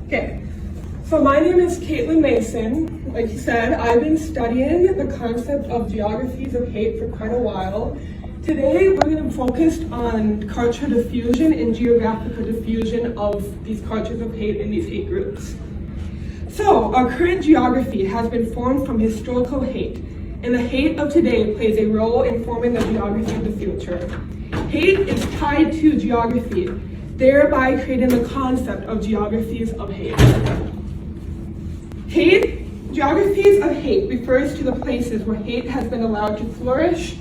Okay, so my name is Caitlin Mason. Like you said, I've been studying the concept of geographies of hate for quite a while. Today, we're going to focus on culture diffusion and geographical diffusion of these cultures of hate and these hate groups. So, our current geography has been formed from historical hate, and the hate of today plays a role in forming the geography of the future. Hate is tied to geography, thereby creating the concept of geographies of hate. Geographies of hate refers to the places where hate has been allowed to flourish,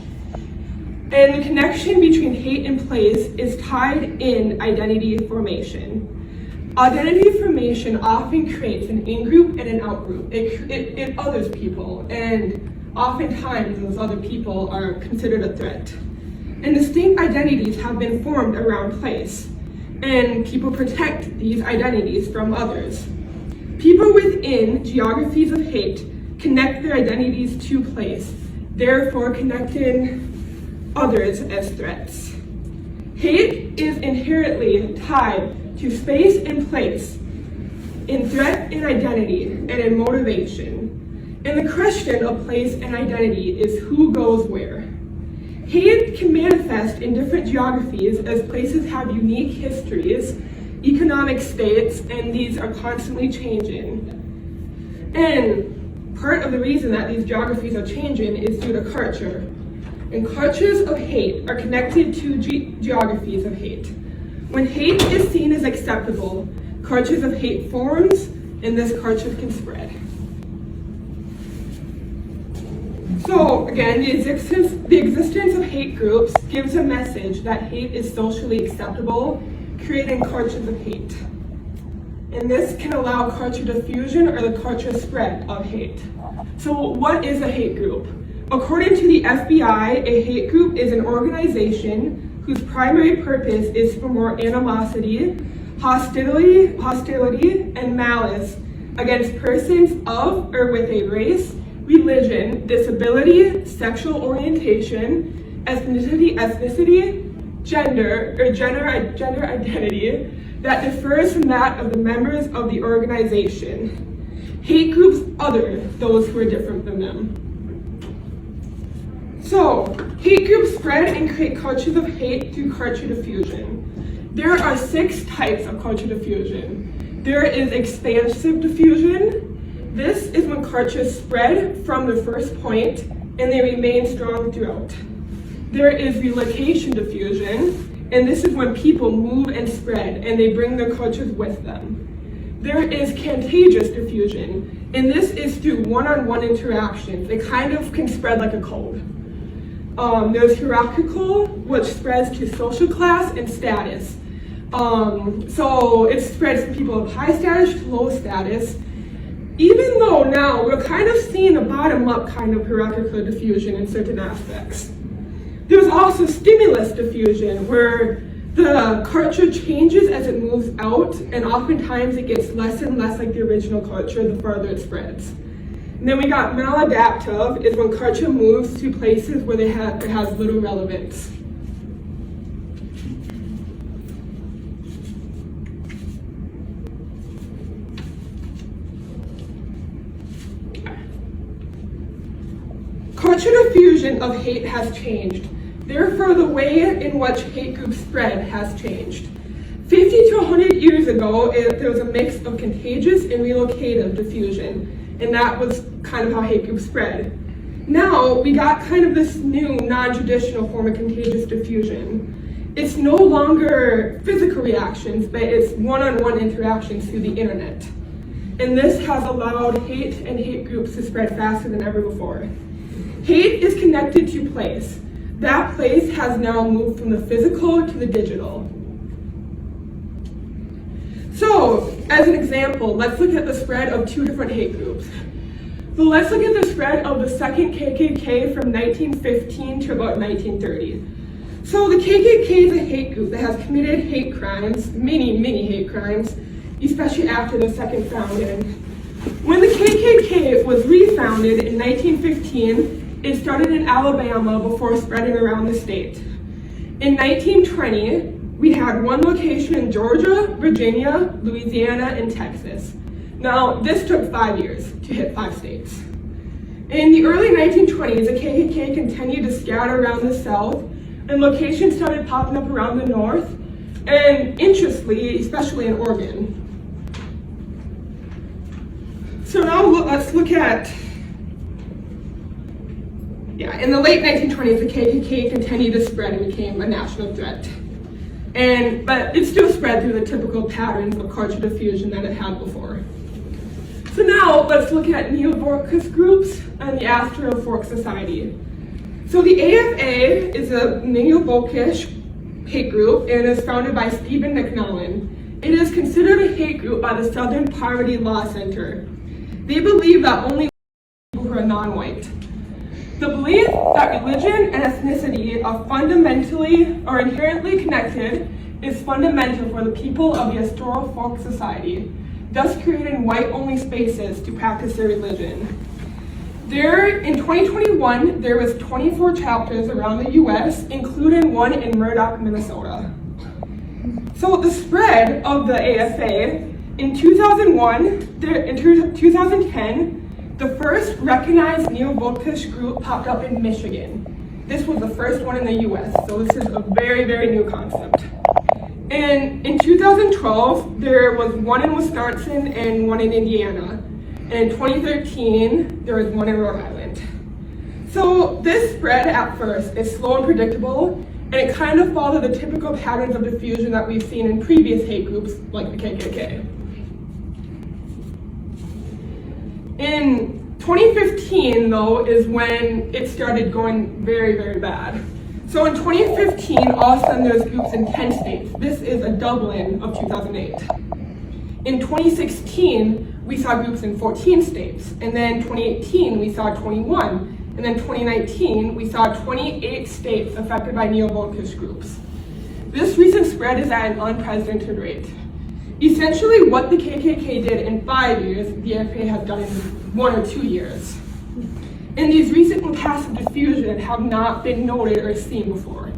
and the connection between hate and place is tied in identity formation. Identity formation often creates an in-group and an out-group. It others people, and oftentimes those other people are considered a threat. And distinct identities have been formed around place, and people protect these identities from others. People within geographies of hate connect their identities to place, therefore connecting others as threats. Hate is inherently tied to space and place, in threat and identity, and in motivation. And the question of place and identity is who goes where. Hate can manifest in different geographies as places have unique histories, economic states, and these are constantly changing. And part of the reason that these geographies are changing is due to culture. And cultures of hate are connected to geographies of hate. When hate is seen as acceptable, cultures of hate forms, and this culture can spread. So again, the existence of hate groups gives a message that hate is socially acceptable, creating cultures of hate. And this can allow culture diffusion or the culture spread of hate. So what is a hate group? According to the FBI, a hate group is an organization whose primary purpose is to promote animosity, hostility, and malice against persons of or with a race, religion, disability, sexual orientation, ethnicity, gender identity that differs from that of the members of the organization. Hate groups other those who are different than them. So, hate groups spread and create cultures of hate through culture diffusion. There are 6 types of culture diffusion. There is expansive diffusion. This is when cultures spread from the first point and they remain strong throughout. There is relocation diffusion, and this is when people move and spread and they bring their cultures with them. There is contagious diffusion, and this is through one-on-one interactions. They kind of can spread like a cold. There's hierarchical, which spreads to social class and status. So it spreads from people of high status to low status. Even though now we're kind of seeing a bottom-up kind of hierarchical diffusion in certain aspects. There's also stimulus diffusion, where the culture changes as it moves out, and oftentimes it gets less and less like the original culture the further it spreads. And then we got maladaptive, is when culture moves to places where it has little relevance. Culture diffusion of hate has changed. Therefore, the way in which hate groups spread has changed. 50 to 100 years ago, there was a mix of contagious and relocative diffusion, and that was kind of how hate groups spread. Now, we got kind of this new non-traditional form of contagious diffusion. It's no longer physical reactions, but it's one-on-one interactions through the internet. And this has allowed hate and hate groups to spread faster than ever before. Hate is connected to place. That place has now moved from the physical to the digital. So, as an example, let's look at the spread of 2 different hate groups. So let's look at the spread of the second KKK from 1915 to about 1930. So the KKK is a hate group that has committed hate crimes, many hate crimes, especially after the second founding. When the KKK was refounded in 1915, it started in Alabama before spreading around the state. In 1920, We had one location in Georgia, Virginia, Louisiana, and Texas. Now, this took 5 years to hit 5 states. In the early 1920s, the KKK continued to scatter around the South, and locations started popping up around the North, and interestingly, especially in Oregon. So now let's look at, in the late 1920s, the KKK continued to spread and became a national threat. But it still spread through the typical patterns of culture diffusion that it had before. So now let's look at neo-Volkish groups and the Astro Fork Society. So the AFA is a neo-Volkish hate group and is founded by Stephen McNallen. It is considered a hate group by the Southern Poverty Law Center. They believe that only people who are non-white. The belief that religion and ethnicity are fundamentally or inherently connected is fundamental for the people of the Astro Fork Society, thus creating white-only spaces to practice their religion. In 2021, there was 24 chapters around the US, including one in Murdoch, Minnesota. So the spread of the AFA, in 2010, the first recognized neo-Volkish group popped up in Michigan. This was the first one in the US, so this is a very, very new concept. And in 2012, there was one in Wisconsin and one in Indiana. And in 2013, there was one in Rhode Island. So this spread at first is slow and predictable, and it kind of followed the typical patterns of diffusion that we've seen in previous hate groups like the KKK. In 2015, though, is when it started going very, very bad. So in 2015, all of a sudden there's groups in 10 states. This is a doubling of 2008. In 2016, we saw groups in 14 states. And then 2018, we saw 21. And then 2019, we saw 28 states affected by neo-Volkish groups. This recent spread is at an unprecedented rate. Essentially, what the KKK did in 5 years, the AFA has done in 1 or 2 years. And these recent and passive diffusion have not been noted or seen before.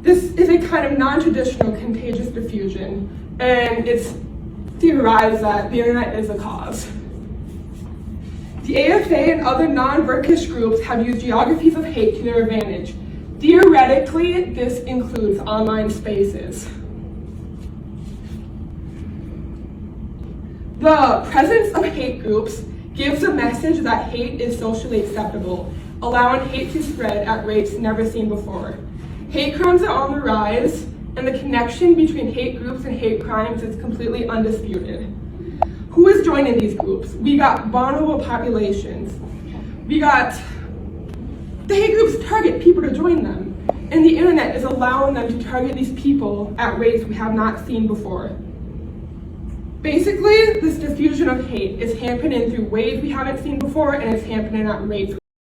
This is a kind of non-traditional contagious diffusion, and it's theorized that the internet is the cause. The AFA and other non-Volkish groups have used geographies of hate to their advantage. Theoretically, this includes online spaces. The presence of hate groups gives a message that hate is socially acceptable, allowing hate to spread at rates never seen before. Hate crimes are on the rise, and the connection between hate groups and hate crimes is completely undisputed. Who is joining these groups? We got vulnerable populations. The hate groups target people to join them, and the internet is allowing them to target these people at rates we have not seen before. Basically, this diffusion of hate is happening through ways we haven't seen before, and it's happening at rates